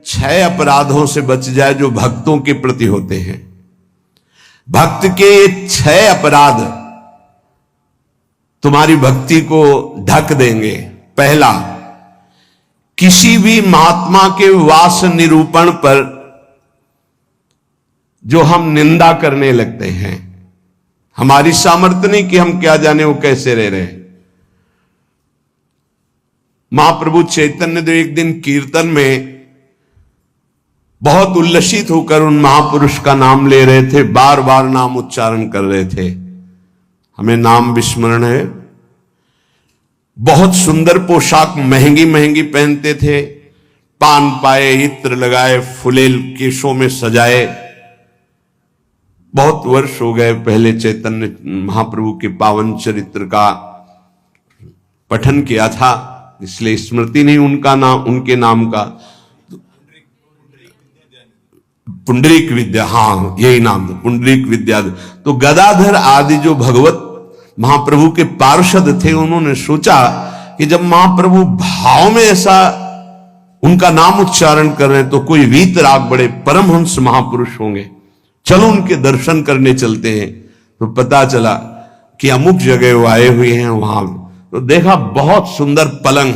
6 अपराधों से बच जाए जो भक्तों के प्रति होते हैं। भक्त के 6 अपराध तुम्हारी भक्ति को ढक देंगे। पहला, किसी भी महात्मा के वास निरूपण पर जो हम निंदा करने लगते हैं, हमारी सामर्थ्य नहीं कि हम क्या जाने वो कैसे रह रहे हैं। महाप्रभु चैतन्य देव एक दिन कीर्तन में बहुत उल्लसित होकर उन महापुरुष का नाम ले रहे थे, बार बार नाम उच्चारण कर रहे थे। हमें नाम विस्मरण है। बहुत सुंदर पोशाक महंगी महंगी पहनते थे, पान पाए, इत्र लगाए, फुलेल केशों में सजाए। बहुत वर्ष हो गए पहले चैतन्य महाप्रभु के पावन चरित्र का पठन किया था, इसलिए स्मृति नहीं उनका नाम, उनके नाम का। पुंडरीक विद्या, हाँ यही नाम था, पुंडरीक विद्या। तो गदाधर आदि जो भगवत महाप्रभु के पार्षद थे, उन्होंने सोचा कि जब महाप्रभु भाव में ऐसा उनका नाम उच्चारण कर रहे हैं तो कोई वीतराग बड़े परमहंस महापुरुष होंगे, चलो उनके दर्शन करने चलते हैं। तो पता चला कि अमुक जगह वो आए हुए हैं। वहां तो देखा बहुत सुंदर पलंग,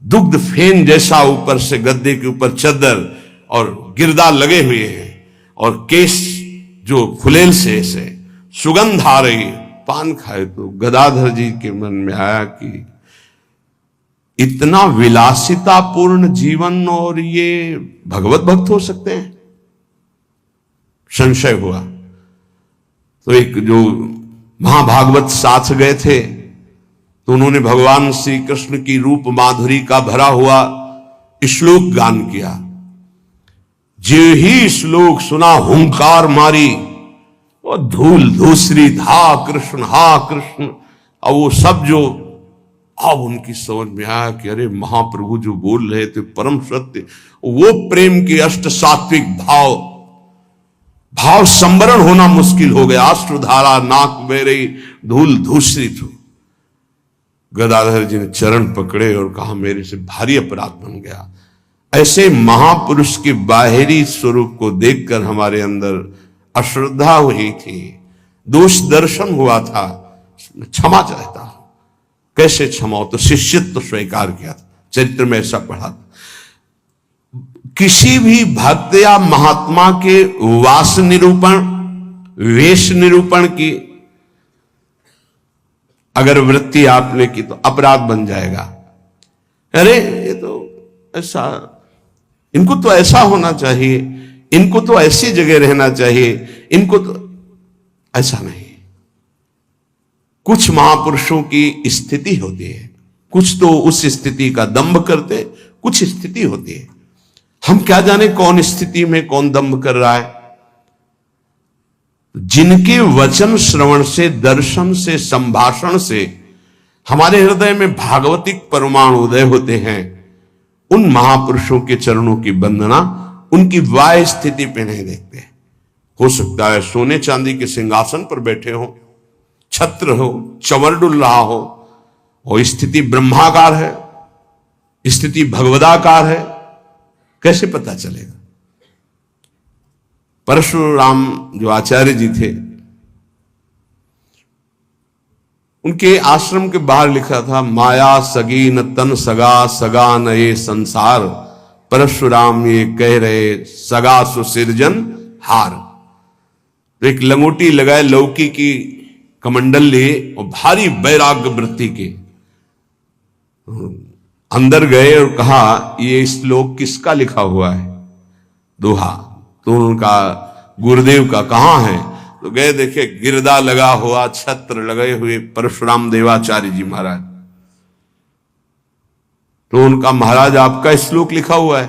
दुग्ध फेन जैसा, ऊपर से गद्दे के ऊपर चद्दर और गिरदा लगे हुए हैं, और केस जो फुलेल से ऐसे सुगंध आ रही, पान खाए। तो गदाधर जी के मन में आया कि इतना विलासितापूर्ण जीवन और ये भगवत भक्त हो सकते हैं। संशय हुआ। तो एक जो महाभागवत साथ गए थे, तो उन्होंने भगवान श्री कृष्ण की रूप माधुरी का भरा हुआ श्लोक गान किया। जे ही श्लोक सुना हुंकार मारी, और धूल धूसरी हा कृष्ण हा कृष्ण। और वो सब जो अब उनकी समझ में आया कि अरे महाप्रभु जो बोल रहे थे परम सत्य, वो प्रेम के अष्ट सात्विक भाव संवरण होना मुश्किल हो गया। अश्रुधारा नाक बह रही, धूल धूसरी थी। गदाधर जी ने चरण पकड़े और कहा मेरे से भारी अपराध बन गया। ऐसे महापुरुष के बाहरी स्वरूप को देखकर हमारे अंदर अश्रद्धा हुई थी, दोष दर्शन हुआ था, क्षमा चाहता हूं। कैसे क्षमा हो? तो शिष्यत्व स्वीकार किया था, चरित्र में ऐसा पढ़ा था। किसी भी भक्त या महात्मा के वास निरूपण, वेश निरूपण की अगर वृत्ति आपने की तो अपराध बन जाएगा। अरे ये तो ऐसा, इनको तो ऐसा होना चाहिए, इनको तो ऐसी जगह रहना चाहिए, इनको तो ऐसा नहीं। कुछ महापुरुषों की स्थिति होती है, कुछ तो उस स्थिति का दंभ करते, कुछ स्थिति होती है। हम क्या जाने कौन स्थिति में कौन दंभ कर रहा है। जिनके वचन श्रवण से, दर्शन से, संभाषण से हमारे हृदय में भागवतिक परमाणु उदय होते हैं, उन महापुरुषों के चरणों की वंदना उनकी वाह स्थिति पे नहीं देखते। हो सकता है सोने चांदी के सिंहासन पर बैठे हो, छत्र हो, चंवर डुल रहा हो, और स्थिति ब्रह्माकार है, स्थिति भगवदाकार है, कैसे पता चलेगा? परशुराम जो आचार्य जी थे, उनके आश्रम के बाहर लिखा था, माया सगी न तन सगा, सगा न ये संसार, परशुराम ये कह रहे सगा सुसिरजन हार। तो एक लंगोटी लगाए, लौकी की कमंडल लिए और भारी वैराग्य वृत्ति के अंदर गए और कहा ये श्लोक किसका लिखा हुआ है? दोहा। तो उनका गुरुदेव का कहां है? तो गए, देखे गिरदा लगा हुआ, छत्र लगे हुए परशुराम देवाचार्य जी महाराज। तो उनका महाराज आपका श्लोक लिखा हुआ है?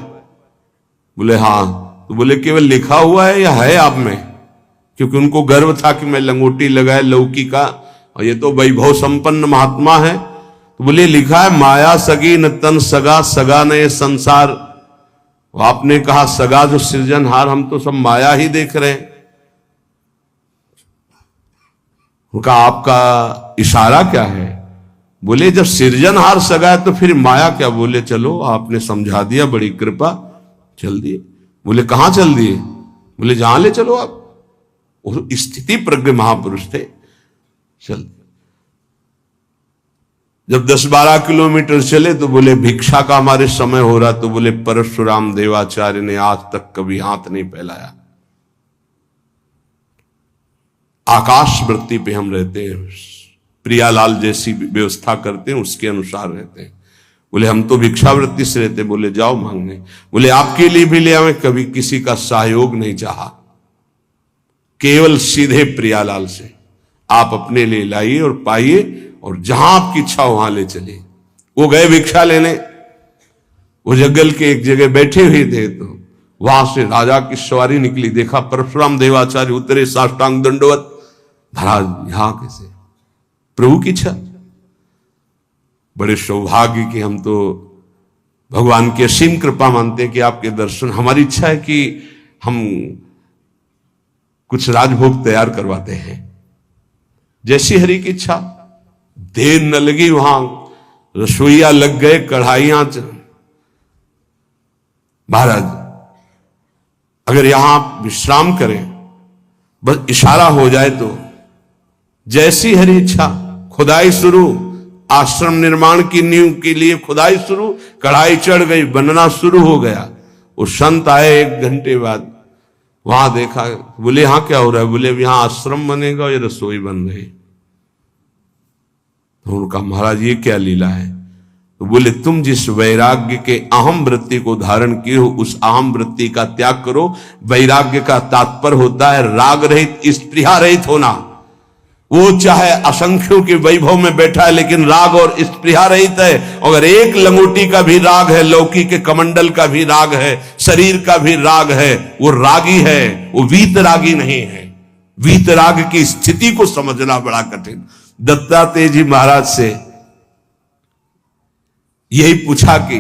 बोले हाँ। तो बोले केवल लिखा हुआ है या है आप में? क्योंकि उनको गर्व था कि मैं लंगोटी लगाए लौकी का, और ये तो वैभव संपन्न महात्मा है। तो बोले लिखा है माया सगी न तन सगा, सगा न ये संसार। आपने कहा सगा जो सृजनहार, हम तो सब माया ही देख रहे हैं। उनका आपका इशारा क्या है? बोले जब सृजनहार सगा है तो फिर माया क्या? बोले चलो आपने समझा दिया, बड़ी कृपा, चल दिए। बोले कहां चल दिए? बोले जहां ले चलो आप। वो स्थिति प्रज्ञ महापुरुष थे, चल। जब 10-12 किलोमीटर चले तो बोले भिक्षा का हमारे समय हो रहा, तो बोले परशुराम देवाचार्य ने आज तक कभी हाथ नहीं फैलाया। आकाश वृत्ति पे हम रहते हैं, प्रियालाल जैसी व्यवस्था करते हैं उसके अनुसार रहते हैं। बोले हम तो भिक्षावृत्ति से रहते। बोले जाओ मांगने। बोले आपके लिए भी ले आवे, कभी किसी का सहयोग नहीं चाहा, केवल सीधे प्रियालाल से आप अपने लिए लाइए और पाइए, और जहां आपकी इच्छा वहां ले चलिए। वो गए भिक्षा लेने, वो जंगल के एक जगह बैठे हुए थे, तो वहां से राजा की सवारी निकली। देखा परशुराम देवाचार्य उतरे, साष्टांग दंडवत। महाराज यहां कैसे? प्रभु की इच्छा। बड़े सौभाग्य की हम तो भगवान की असीम कृपा मानते हैं कि आपके दर्शन। हमारी इच्छा है कि हम कुछ राजभोग तैयार करवाते हैं, जैसी हरि की इच्छा। देर न लगी, वहां रसोईया लग गए, कढ़ाइयां। महाराज अगर यहां आप विश्राम करें, बस इशारा हो जाए तो जैसी हरि इच्छा। खुदाई शुरू, आश्रम निर्माण की नींव के लिए खुदाई शुरू, कढ़ाई चढ़ गई, बनना शुरू हो गया। वो संत आए 1 घंटे बाद, वहां देखा। बोले यहां क्या हो रहा है? बोले यहां आश्रम बनेगा, ये रसोई बन रही। तो उनका महाराज ये क्या लीला है? तो बोले तुम जिस वैराग्य के अहम वृत्ति को धारण किए हो, उस अहम वृत्ति का त्याग करो। वैराग्य का तात्पर्य होता है राग रहित, स्पृहा रहित होना। वो चाहे असंख्यों के वैभव में बैठा है, लेकिन राग और स्पृहा रहित है। अगर एक लंगोटी का भी राग है, लौकी के कमंडल का भी राग है, शरीर का भी राग है, वो रागी है, वो वीतरागी नहीं है। वीतराग की स्थिति को समझना बड़ा कठिन। दत्तात्रेय जी महाराज से यही पूछा कि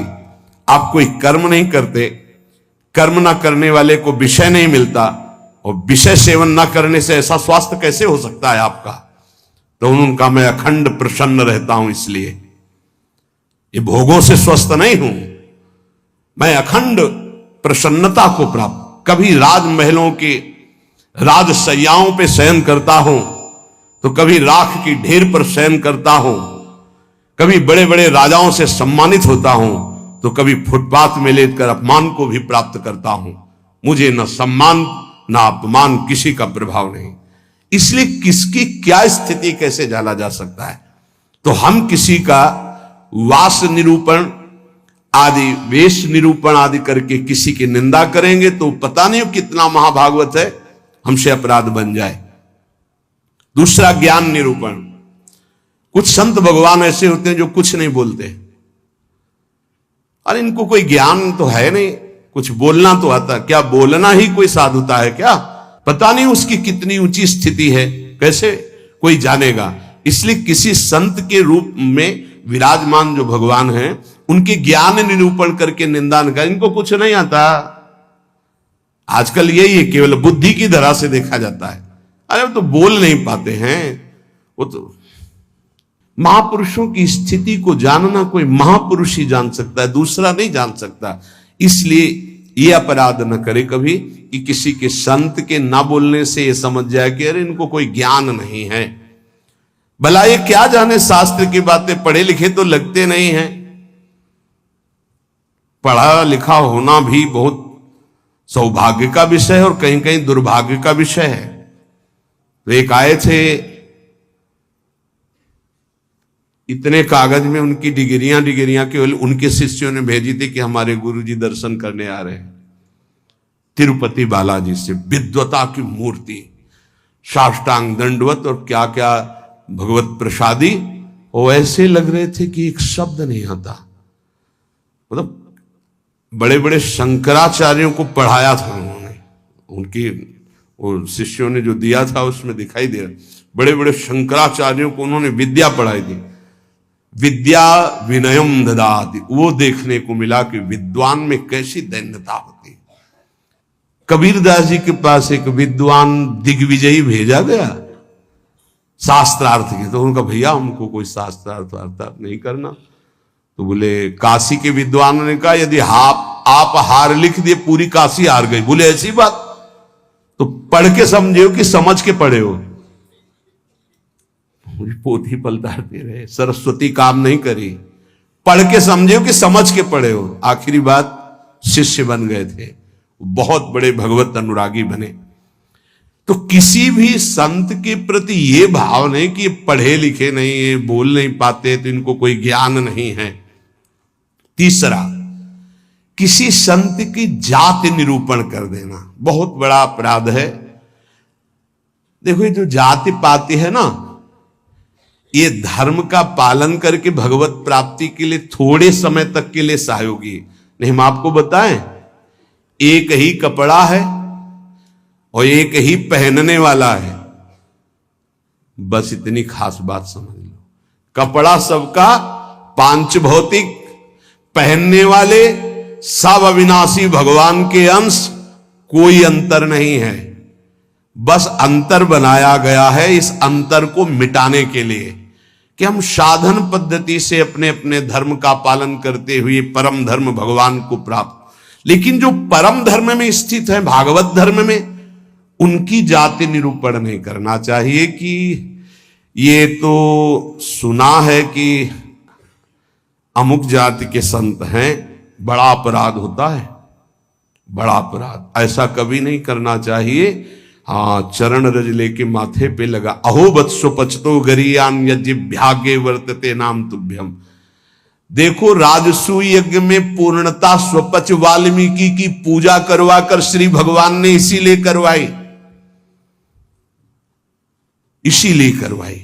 आप कोई कर्म नहीं करते, कर्म ना करने वाले को विषय नहीं मिलता, और विषय सेवन ना करने से ऐसा स्वास्थ्य कैसे हो सकता है आपका? तो उनका मैं अखंड प्रसन्न रहता हूं, इसलिए ये भोगों से स्वस्थ नहीं हूं, मैं अखंड प्रसन्नता को प्राप्त। कभी राजमहलों के राजसैयाओं पे शयन करता हूं, तो कभी राख की ढेर पर शयन करता हूं, कभी बड़े बड़े राजाओं से सम्मानित होता हूं, तो कभी फुटपाथ में लेटकर अपमान को भी प्राप्त करता हूं। मुझे न सम्मान न अपमान, किसी का प्रभाव नहीं। इसलिए किसकी क्या स्थिति कैसे जाना जा सकता है? तो हम किसी का वास निरूपण आदि, वेश निरूपण आदि करके किसी की निंदा करेंगे तो पता नहीं कितना महाभागवत है, हमसे अपराध बन जाए। दूसरा ज्ञान निरूपण। कुछ संत भगवान ऐसे होते हैं जो कुछ नहीं बोलते। अरे इनको कोई ज्ञान तो है नहीं, कुछ बोलना तो आता, क्या बोलना ही कोई साधुता है क्या? पता नहीं उसकी कितनी ऊंची स्थिति है, कैसे कोई जानेगा? इसलिए किसी संत के रूप में विराजमान जो भगवान हैं, उनके ज्ञान निरूपण करके निंदा न कर। इनको कुछ नहीं आता। आजकल यही है, केवल बुद्धि की धरा से देखा जाता है। अरे वो तो बोल नहीं पाते हैं। वो तो महापुरुषों की स्थिति को जानना कोई महापुरुष ही जान सकता है, दूसरा नहीं जान सकता। इसलिए ये अपराध न करे कभी कि किसी के संत के ना बोलने से ये समझ जाए कि अरे इनको कोई ज्ञान नहीं है। भला ये क्या जाने शास्त्र की बातें, पढ़े लिखे तो लगते नहीं हैं। पढ़ा लिखा होना भी बहुत सौभाग्य का विषय है और कहीं कहीं दुर्भाग्य का विषय है। तो एक आए थे, इतने कागज में उनकी डिग्रियां केवल उनके शिष्यों ने भेजी थी कि हमारे गुरुजी दर्शन करने आ रहे हैं। तिरुपति बालाजी से विद्वता की मूर्ति, साष्टांग दंडवत और क्या क्या भगवत प्रसादी। वो ऐसे लग रहे थे कि एक शब्द नहीं आता। मतलब बड़े बड़े शंकराचार्यों को पढ़ाया था उन्होंने, उनकी वो शिष्यों ने जो दिया था उसमें दिखाई दे रहा, बड़े बड़े शंकराचार्यों को उन्होंने विद्या पढ़ाई थी। विद्या विनयम ददाति, वो देखने को मिला कि विद्वान में कैसी दैन्यता होती है। कबीरदास जी के पास एक विद्वान दिग्विजयी भेजा गया शास्त्रार्थ के, तो उनका भैया हमको कोई शास्त्रार्थ नहीं करना। तो बोले काशी के विद्वानों ने कहा यदि आप आप हार लिख दिए, पूरी काशी हार गई। बोले ऐसी बात? तो पढ़ के समझे हो कि समझ के पढ़े हो? पोथी पलटाते रहे, सरस्वती काम नहीं करी। पढ़ के समझे हो कि समझ के पढ़े हो? आखिरी बात, शिष्य बन गए थे, बहुत बड़े भगवत अनुरागी बने। तो किसी भी संत के प्रति ये भाव नहीं कि ये पढ़े लिखे नहीं है, बोल नहीं पाते, तो इनको कोई ज्ञान नहीं है। तीसरा, किसी संत की जाति निरूपण कर देना बहुत बड़ा अपराध है। देखो, ये जो जाति पाति है ना, ये धर्म का पालन करके भगवत प्राप्ति के लिए थोड़े समय तक के लिए सहयोगी नहीं। हम आपको बताएं, एक ही कपड़ा है और एक ही पहनने वाला है, बस इतनी खास बात समझ लो। कपड़ा सबका पांच भौतिक, पहनने वाले सब अविनाशी भगवान के अंश, कोई अंतर नहीं है। बस अंतर बनाया गया है इस अंतर को मिटाने के लिए कि हम साधन पद्धति से अपने अपने धर्म का पालन करते हुए परम धर्म भगवान को प्राप्त, लेकिन जो परम धर्म में स्थित है, भागवत धर्म में, उनकी जाति निरूपण नहीं करना चाहिए कि ये तो सुना है कि अमुक जाति के संत हैं। बड़ा अपराध होता है, बड़ा अपराध। ऐसा कभी नहीं करना चाहिए। हाँ, चरण रज लेके माथे पे लगा, अहो वत्सो पचतो गरीयान यज्ञभ्यागे वर्तते नाम तुभ्यम। देखो, राजसू यज्ञ में पूर्णता स्वपच वाल्मीकि की पूजा करवा कर श्री भगवान ने इसीलिए करवाई, इसीलिए करवाई।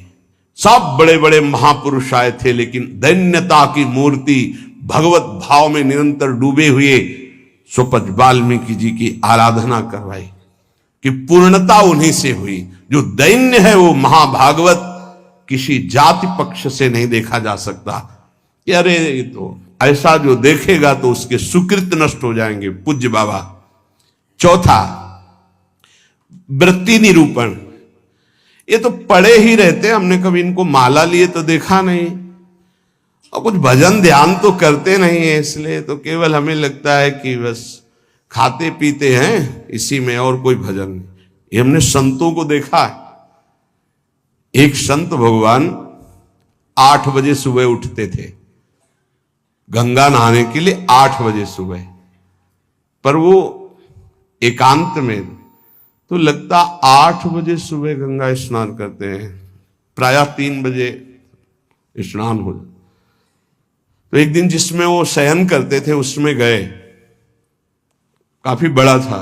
सब बड़े बड़े महापुरुष आए थे, लेकिन दैन्यता की मूर्ति भगवत भाव में निरंतर डूबे हुए स्वपच वाल्मीकि जी की आराधना करवाई कि पूर्णता उन्हीं से हुई। जो दैन्य है वो महाभागवत किसी जाति पक्ष से नहीं देखा जा सकता कि अरे ये तो ऐसा, जो देखेगा तो उसके सुकृत नष्ट हो जाएंगे। पूज्य बाबा। चौथा, वृत्ति निरूपण। ये तो पढ़े ही रहते, हमने कभी इनको माला लिए तो देखा नहीं, और कुछ भजन ध्यान तो करते नहीं है, इसलिए तो केवल हमें लगता है कि बस खाते पीते हैं इसी में, और कोई भजन नहीं। ये हमने संतों को देखा है। एक संत भगवान 8 बजे सुबह उठते थे गंगा नहाने के लिए, 8 बजे सुबह। पर वो एकांत में, तो लगता 8 बजे सुबह गंगा स्नान करते हैं, प्रायः 3 बजे स्नान हो जाता। तो एक दिन जिसमें वो शयन करते थे उसमें गए, काफी बड़ा था,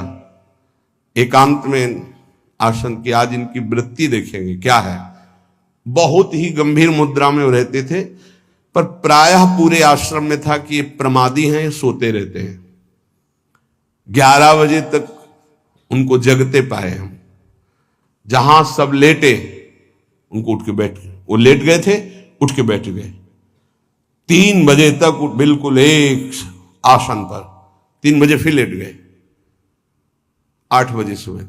एकांत में आसन की। आज इनकी वृत्ति देखेंगे क्या है। बहुत ही गंभीर मुद्रा में वो रहते थे, पर प्रायः पूरे आश्रम में था कि ये प्रमादी हैं, ये सोते रहते हैं। 11 बजे तक उनको जगते पाए हम। जहां सब लेटे उनको उठ के बैठ गए, वो लेट गए थे, उठ के बैठ गए। 3 बजे तक बिल्कुल एक आसन पर, 3 बजे फिर लेट गए, 8 बजे सुबह।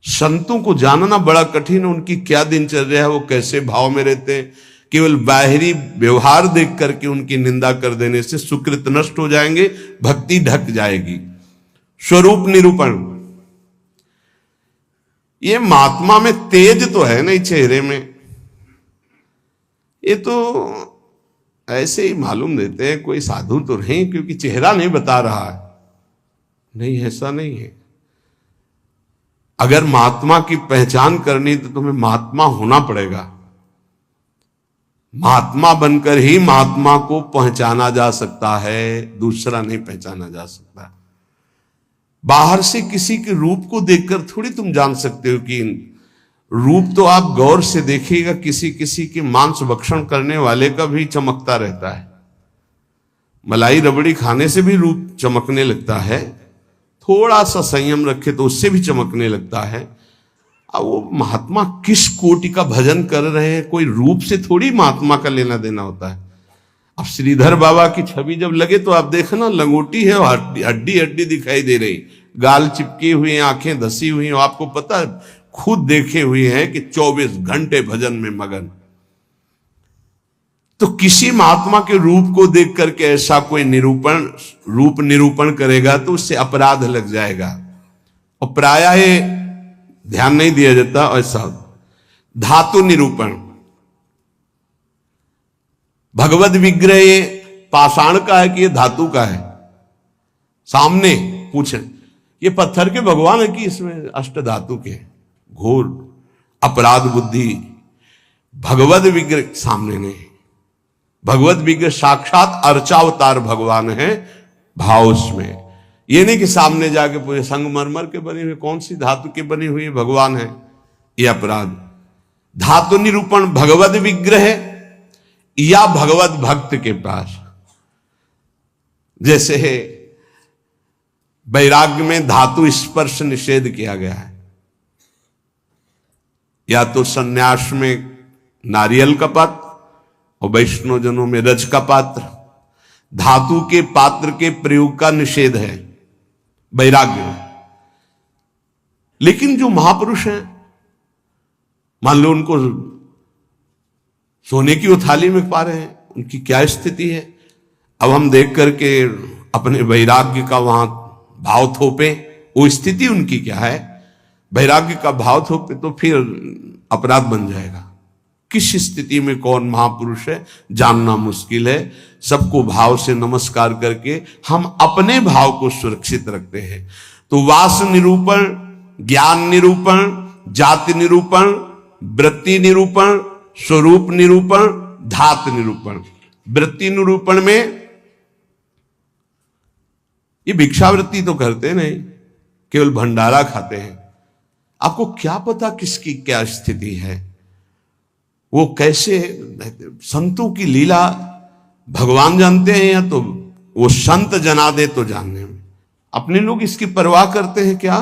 संतों को जानना बड़ा कठिन है, उनकी क्या दिनचर्या है, वो कैसे भाव में रहते हैं। केवल बाहरी व्यवहार देख करके उनकी निंदा कर देने से सुकृत नष्ट हो जाएंगे, भक्ति ढक जाएगी। स्वरूप निरूपण। ये महात्मा में तेज तो है नहीं चेहरे में, ये तो ऐसे ही मालूम देते हैं कोई साधु तो नहीं, क्योंकि चेहरा नहीं बता रहा है। नहीं, ऐसा नहीं है। अगर महात्मा की पहचान करनी तो तुम्हें महात्मा होना पड़ेगा। महात्मा बनकर ही महात्मा को पहचाना जा सकता है, दूसरा नहीं पहचाना जा सकता। बाहर से किसी के रूप को देखकर थोड़ी तुम जान सकते हो कि रूप तो आप गौर से देखिएगा, किसी किसी के मांस भक्षण करने वाले का भी चमकता रहता है। मलाई रबड़ी खाने से भी रूप चमकने लगता है, थोड़ा सा संयम रखे तो उससे भी चमकने लगता है। अब वो महात्मा किस कोटि का भजन कर रहे हैं, कोई रूप से थोड़ी महात्मा का लेना देना होता है। अब श्रीधर बाबा की छवि जब लगे तो आप देखना, लंगोटी है, हड्डी हड्डी दिखाई दे रही, गाल चिपकी हुई है, आंखें धसी हुई हैं। आपको पता है, खुद देखे हुए हैं कि 24 घंटे भजन में मगन। तो किसी महात्मा के रूप को देख करके ऐसा कोई रूप निरूपण करेगा तो उससे अपराध लग जाएगा। और प्रायः ये ध्यान नहीं दिया जाता ऐसा। धातु निरूपण, भगवत विग्रह ये पाषाण का है कि ये धातु का है? सामने पूछे ये पत्थर के भगवान है कि इसमें अष्ट धातु के? घोर अपराध बुद्धि। भगवत विग्रह सामने नहीं, भगवत विग्रह साक्षात अर्चावतार भगवान है भाव उसमें। ये नहीं कि सामने जाके पूरे संगमरमर के बने हुए, कौन सी धातु के बनी हुई भगवान है, ये अपराध। धातु निरूपण भगवत विग्रह या भगवत भक्त के पास। जैसे वैराग्य में धातु स्पर्श निषेध किया गया है, या तो सन्यास में नारियल का पात्र और वैष्णव जनों में रज का पात्र। धातु के पात्र के प्रयोग का निषेध है वैराग्य में। लेकिन जो महापुरुष हैं, मान लो उनको सोने की थाली में पा रहे हैं, उनकी क्या स्थिति है? अब हम देख करके अपने वैराग्य का वहां भाव थोपे, वो स्थिति उनकी क्या है? वैराग्य का भाव थोपे तो फिर अपराध बन जाएगा। किस स्थिति में कौन महापुरुष है जानना मुश्किल है। सबको भाव से नमस्कार करके हम अपने भाव को सुरक्षित रखते हैं। तो वास निरूपण, ज्ञान निरूपण, जाति निरूपण, वृत्ति निरूपण, स्वरूप निरूपण, धात निरूपण। वृत्ति निरूपण में ये भिक्षावृत्ति तो करते नहीं, केवल भंडारा खाते हैं। आपको क्या पता किसकी क्या स्थिति है, वो कैसे? संतों की लीला भगवान जानते हैं, या तो वो संत जना दे तो जानने में। अपने लोग इसकी परवाह करते हैं क्या?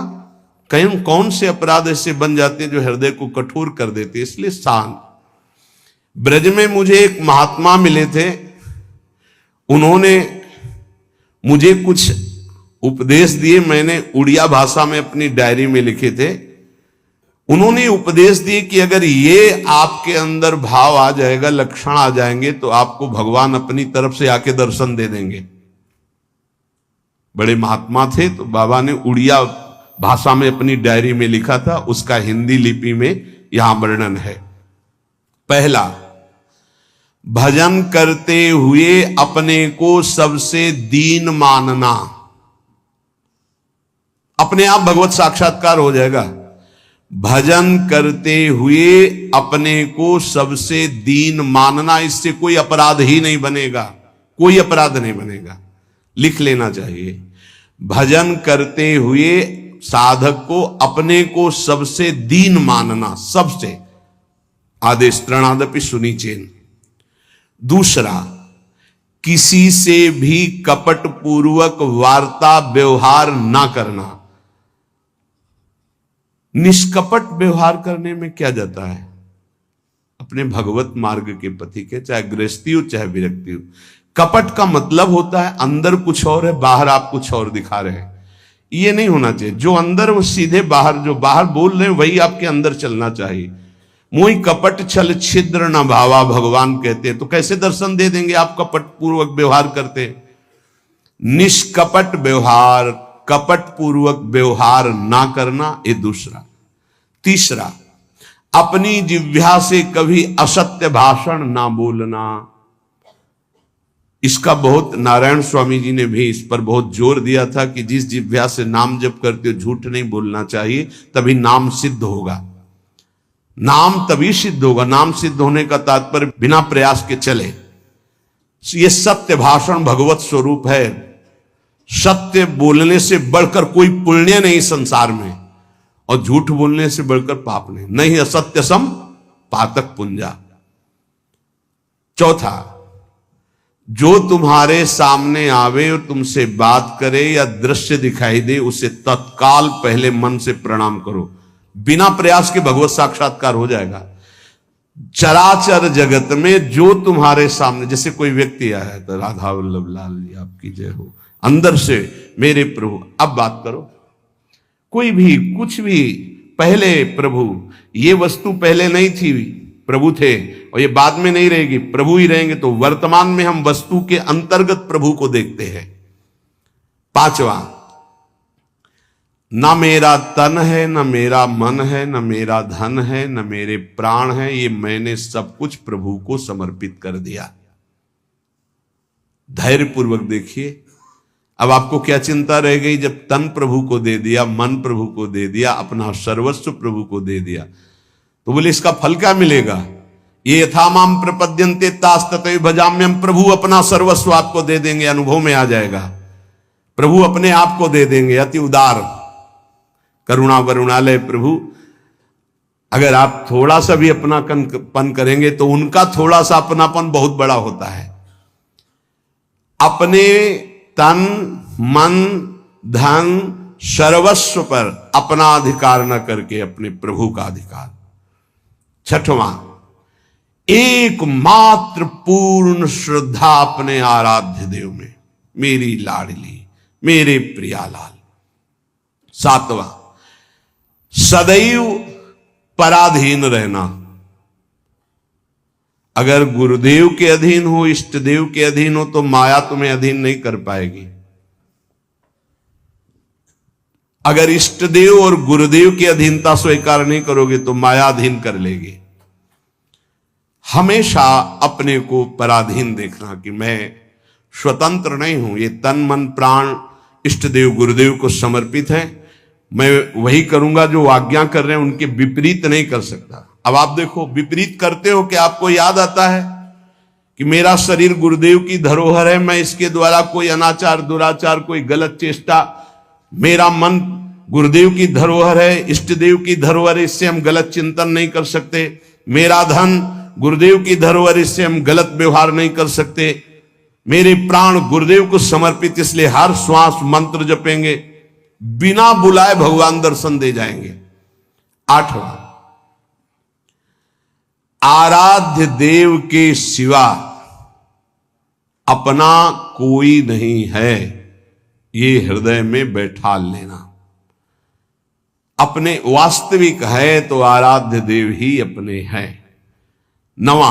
कहीं कौन से अपराध ऐसे बन जाते हैं जो हृदय को कठोर कर देते। इसलिए शांत। ब्रज में मुझे एक महात्मा मिले थे, उन्होंने मुझे कुछ उपदेश दिए, मैंने उड़िया भाषा में अपनी डायरी में लिखे थे। उन्होंने उपदेश दिए कि अगर ये आपके अंदर भाव आ जाएगा, लक्षण आ जाएंगे, तो आपको भगवान अपनी तरफ से आके दर्शन दे देंगे। बड़े महात्मा थे, तो बाबा ने उड़िया भाषा में अपनी डायरी में लिखा था, उसका हिंदी लिपि में यहां वर्णन है। पहला, भजन करते हुए अपने को सबसे दीन मानना। अपने आप भगवत साक्षात्कार हो जाएगा। भजन करते हुए अपने को सबसे दीन मानना, इससे कोई अपराध ही नहीं बनेगा, कोई अपराध नहीं बनेगा। लिख लेना चाहिए। भजन करते हुए साधक को अपने को सबसे दीन मानना, सबसे। आदेश त्रणादपि सुनिचेन। दूसरा, किसी से भी कपट पूर्वक वार्ता व्यवहार ना करना। निष्कपट व्यवहार करने में क्या जाता है? अपने भगवत मार्ग के पथि के, चाहे गृहस्थी हो चाहे विरक्ति हो। कपट का मतलब होता है अंदर कुछ और है, बाहर आप कुछ और दिखा रहे हैं। ये नहीं होना चाहिए। जो अंदर वो सीधे बाहर, जो बाहर बोल रहे हैं वही आपके अंदर चलना चाहिए। मोहि कपट छल छिद्र न भावा, भगवान कहते हैं। तो कैसे दर्शन दे देंगे आप कपट पूर्वक व्यवहार करते? निष्कपट व्यवहार, कपट पूर्वक व्यवहार ना करना, ये दूसरा। तीसरा, अपनी जिह्वा से कभी असत्य भाषण ना बोलना। इसका बहुत नारायण स्वामी जी ने भी इस पर बहुत जोर दिया था कि जिस जिह्वा से नाम जप करते हो झूठ नहीं बोलना चाहिए, तभी नाम सिद्ध होगा। नाम तभी सिद्ध होगा। नाम सिद्ध होने का तात्पर्य बिना प्रयास के चले। ये सत्य भाषण भगवत स्वरूप है। सत्य बोलने से बढ़कर कोई पुण्य नहीं संसार में, और झूठ बोलने से बढ़कर पाप नहीं। नहीं असत्य सम पातक पुंजा। चौथा, जो तुम्हारे सामने आवे और तुमसे बात करे या दृश्य दिखाई दे, उसे तत्काल पहले मन से प्रणाम करो। बिना प्रयास के भगवत साक्षात्कार हो जाएगा। चराचर जगत में जो तुम्हारे सामने, जैसे कोई व्यक्ति आया है तो राधा वल्लभ लाल जी आपकी जय हो, अंदर से मेरे प्रभु, अब बात करो। कोई भी कुछ भी, पहले प्रभु, ये वस्तु पहले नहीं थी, प्रभु थे और ये बाद में नहीं रहेगी, प्रभु ही रहेंगे, तो वर्तमान में हम वस्तु के अंतर्गत प्रभु को देखते हैं। पांचवा, ना मेरा तन है, न मेरा मन है, न मेरा धन है, न मेरे प्राण है, ये मैंने सब कुछ प्रभु को समर्पित कर दिया। धैर्य पूर्वक देखिए। अब आपको क्या चिंता रह गई? जब तन प्रभु को दे दिया, मन प्रभु को दे दिया, अपना सर्वस्व प्रभु को दे दिया, तो बोले इसका फल क्या मिलेगा? ये यथा माम प्रपद्यन्ते तास तथैव भजाम्यहम्, प्रभु अपना सर्वस्व आपको दे देंगे, अनुभव में आ जाएगा। प्रभु अपने आप को दे देंगे, अति उदार करुणा वरुणालय प्रभु। अगर आप थोड़ा सा भी अपनापन करेंगे तो उनका थोड़ा सा अपनापन बहुत बड़ा होता है। अपने तन मन धन सर्वस्व पर अपना अधिकार न करके अपने प्रभु का अधिकार। छठवां, एकमात्र पूर्ण श्रद्धा अपने आराध्य देव में, मेरी लाडली, मेरे प्रियालाल। सातवां, सदैव पराधीन रहना। अगर गुरुदेव के अधीन हो, इष्ट देव के अधीन हो, तो माया तुम्हें अधीन नहीं कर पाएगी। अगर इष्ट देव और गुरुदेव की अधीनता स्वीकार नहीं करोगे तो माया अधीन कर लेगी। हमेशा अपने को पराधीन देखना कि मैं स्वतंत्र नहीं हूं, ये तन मन प्राण इष्ट देव गुरुदेव को समर्पित है, मैं वही करूंगा जो आज्ञा कर रहे हैं, उनके विपरीत नहीं कर सकता। अब आप देखो, विपरीत करते हो कि आपको याद आता है कि मेरा शरीर गुरुदेव की धरोहर है, मैं इसके द्वारा कोई अनाचार दुराचार कोई गलत चेष्टा, मेरा मन गुरुदेव की धरोहर है, इष्ट देव की धरोहर है, इससे हम गलत चिंतन नहीं कर सकते। मेरा धन गुरुदेव की धरोहर, इससे हम गलत व्यवहार नहीं कर सकते। मेरे प्राण गुरुदेव को समर्पित, इसलिए हर श्वास मंत्र जपेंगे, बिना बुलाए भगवान दर्शन दे जाएंगे। आठवां, आराध्य देव के सिवा अपना कोई नहीं है, ये हृदय में बैठा लेना। अपने वास्तविक है तो आराध्य देव ही अपने हैं। नवा,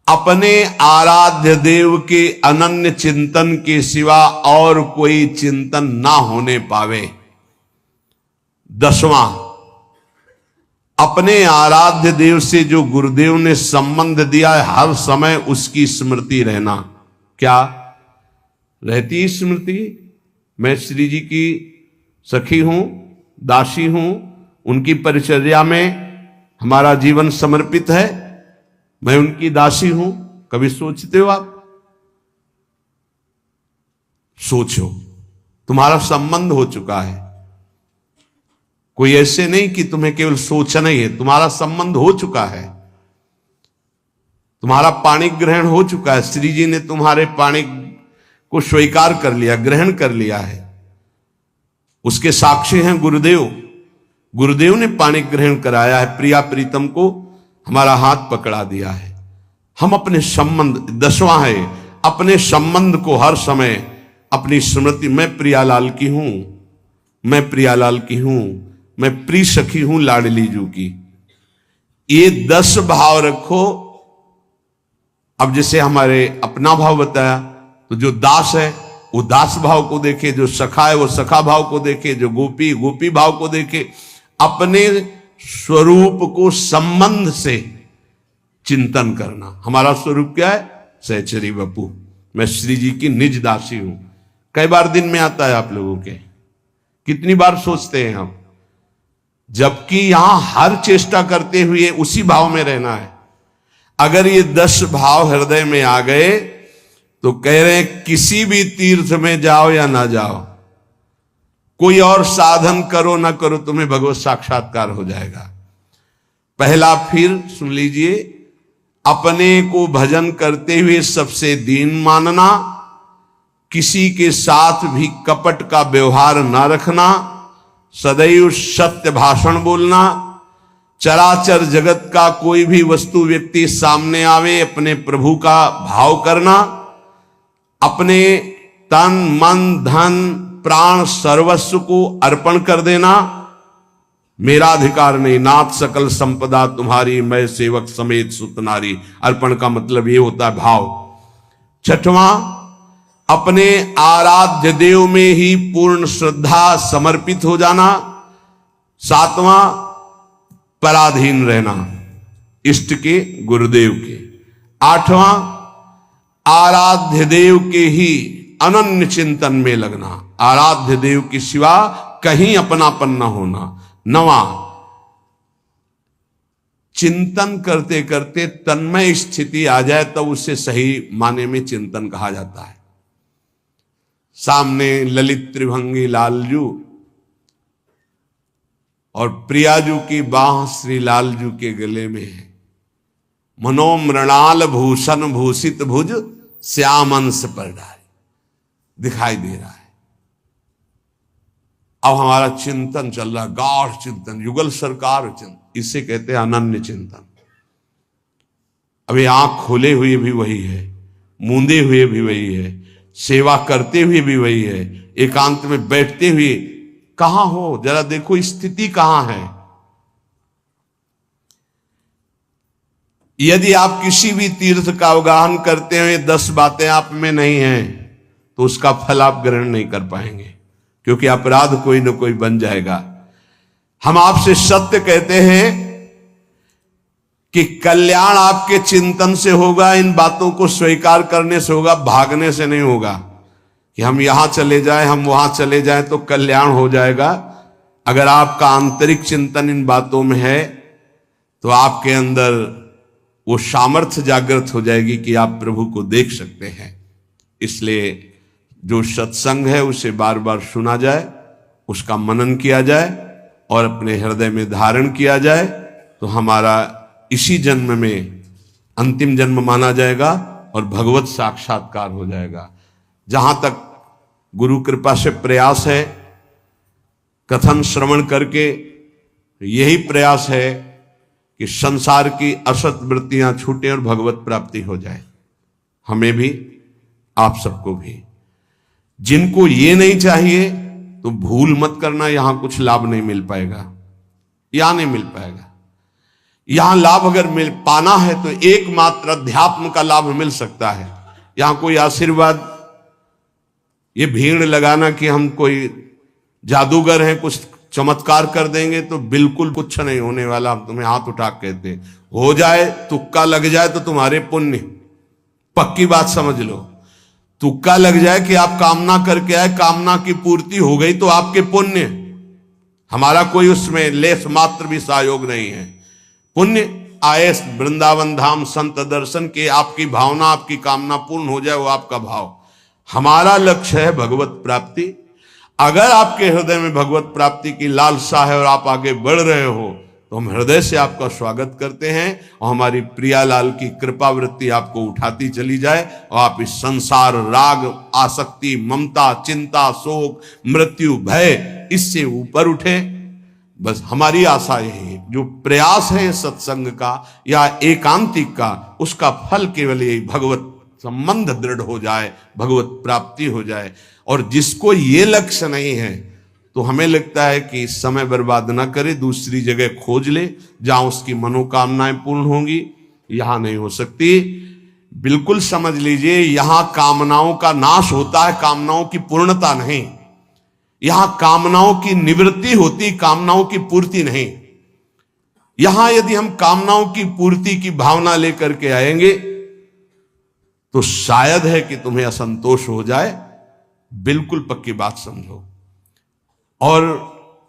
अपने आराध्य देव के अनन्य चिंतन के सिवा और कोई चिंतन ना होने पावे। दसवां, अपने आराध्य देव से जो गुरुदेव ने संबंध दिया है, हर समय उसकी स्मृति रहना। क्या रहती स्मृति? मैं श्री जी की सखी हूं, दासी हूं, उनकी परिचर्या में हमारा जीवन समर्पित है, मैं उनकी दासी हूं। कभी सोचते हो आप? सोचो, तुम्हारा संबंध हो चुका है। कोई ऐसे नहीं कि तुम्हें केवल सोचना ही है, तुम्हारा संबंध हो चुका है, तुम्हारा पाणी ग्रहण हो चुका है। श्री जी ने तुम्हारे पाणी को स्वीकार कर लिया, ग्रहण कर लिया है। उसके साक्षी हैं गुरुदेव। गुरुदेव ने पाणी ग्रहण कराया है, प्रिया प्रीतम को हमारा हाथ पकड़ा दिया है। हम अपने संबंध, दसवां है, अपने संबंध को हर समय अपनी स्मृति, मैं प्रियालाल की हूं, मैं प्रियालाल की हूं, मैं प्रिय सखी हूं लाडली जू की। ये 10 भाव रखो। अब जैसे हमारे अपना भाव बताया, तो जो दास है वो दास भाव को देखे, जो सखा है वो सखा भाव को देखे, जो गोपी गोपी भाव को देखे। अपने स्वरूप को संबंध से चिंतन करना। हमारा स्वरूप क्या है? सहचरी बपू, मैं श्री जी की निज दासी हूं। कई बार दिन में आता है आप लोगों के? कितनी बार सोचते हैं हम? जबकि यहां हर चेष्टा करते हुए उसी भाव में रहना है। अगर ये 10 भाव हृदय में आ गए तो कह रहे हैं किसी भी तीर्थ में जाओ या ना जाओ, कोई और साधन करो ना करो, तुम्हें भगवत साक्षात्कार हो जाएगा। पहला फिर सुन लीजिए, अपने को भजन करते हुए सबसे दीन मानना, किसी के साथ भी कपट का व्यवहार ना रखना, सदैव सत्य भाषण बोलना, चराचर जगत का कोई भी वस्तु व्यक्ति सामने आवे अपने प्रभु का भाव करना, अपने तन मन धन प्राण सर्वस्व को अर्पण कर देना, मेरा अधिकार नहीं, नाथ सकल संपदा तुम्हारी, मैं सेवक समेत सुत नारी। अर्पण का मतलब ये होता है भाव। छठवां, अपने आराध्य देव में ही पूर्ण श्रद्धा समर्पित हो जाना। सातवां, पराधीन रहना इष्ट के, गुरुदेव के। आठवां, आराध्य देव के ही अनन्य चिंतन में लगना, आराध्य देव के सिवा कहीं अपनापन न होना। नवां, चिंतन करते करते तन्मय स्थिति आ जाए तब उसे सही माने में चिंतन कहा जाता है। सामने ललित त्रिभंगी लालजू और प्रियाजू की बाह श्री लालजू के गले में है। मनोमृणाल भूषण भूषित भुज श्याम अंश पर डाली, दिखाई दे रहा है। अब हमारा चिंतन चल रहा है, गाढ़ चिंतन, युगल सरकार चिंतन, इसे कहते हैं अनन्य चिंतन। अभी आंख खोले हुए भी वही है, मूंदे हुए भी वही है, सेवा करते हुए भी वही है, एकांत में बैठते हुए कहां हो, जरा देखो स्थिति कहां है। यदि आप किसी भी तीर्थ का अवगाहन करते हुए 10 बातें आप में नहीं हैं तो उसका फल आप ग्रहण नहीं कर पाएंगे, क्योंकि अपराध कोई न कोई बन जाएगा। हम आपसे सत्य कहते हैं कि कल्याण आपके चिंतन से होगा, इन बातों को स्वीकार करने से होगा, भागने से नहीं होगा कि हम यहां चले जाएं, हम वहां चले जाएं तो कल्याण हो जाएगा। अगर आपका आंतरिक चिंतन इन बातों में है तो आपके अंदर वो सामर्थ्य जागृत हो जाएगी कि आप प्रभु को देख सकते हैं। इसलिए जो सत्संग है उसे बार बार सुना जाए, उसका मनन किया जाए और अपने हृदय में धारण किया जाए तो हमारा इसी जन्म में अंतिम जन्म माना जाएगा और भगवत साक्षात्कार हो जाएगा। जहां तक गुरु कृपा से प्रयास है, कथन श्रवण करके यही प्रयास है कि संसार की असत वृत्तियां छूटे और भगवत प्राप्ति हो जाए, हमें भी आप सबको भी। जिनको ये नहीं चाहिए तो भूल मत करना, यहां कुछ लाभ नहीं मिल पाएगा, यहां नहीं मिल पाएगा। यहां लाभ अगर मिल पाना है तो एकमात्र अध्यात्म का लाभ मिल सकता है। यहां कोई आशीर्वाद, ये भीड़ लगाना कि हम कोई जादूगर हैं, कुछ चमत्कार कर देंगे, तो बिल्कुल कुछ नहीं होने वाला। हम तुम्हें हाथ उठा कहते, हो जाए, तुक्का लग जाए तो तुम्हारे पुण्य, पक्की बात समझ लो। तुक्का लग जाए कि आप कामना करके आए, कामना की पूर्ति हो गई तो आपके पुण्य, हमारा कोई उसमें लेस मात्र भी सहयोग नहीं है। पुण्य आए वृंदावन धाम संत दर्शन के, आपकी भावना, आपकी कामना पूर्ण हो जाए, वो आपका भाव। हमारा लक्ष्य है भगवत प्राप्ति। अगर आपके हृदय में भगवत प्राप्ति की लालसा है और आप आगे बढ़ रहे हो तो हम हृदय से आपका स्वागत करते हैं और हमारी प्रियालाल की कृपा वृत्ति आपको उठाती चली जाए और आप इस संसार, राग, आसक्ति, ममता, चिंता, शोक, मृत्यु, भय, इससे ऊपर उठे। बस हमारी आशा यही है। जो प्रयास है सत्संग का या एकांतिक का, उसका फल केवल यही, भगवत संबंध दृढ़ हो जाए, भगवत प्राप्ति हो जाए। और जिसको ये लक्ष्य नहीं है तो हमें लगता है कि समय बर्बाद ना करे, दूसरी जगह खोज ले जहां उसकी मनोकामनाएं पूर्ण होंगी। यहां नहीं हो सकती। बिल्कुल समझ लीजिए, यहां कामनाओं का नाश होता है, कामनाओं की पूर्णता नहीं। यहां कामनाओं की निवृत्ति होती, कामनाओं की पूर्ति नहीं। यहां यदि हम कामनाओं की पूर्ति की भावना लेकर के आएंगे तो शायद है कि तुम्हें असंतोष हो जाए। बिल्कुल पक्की बात समझो। और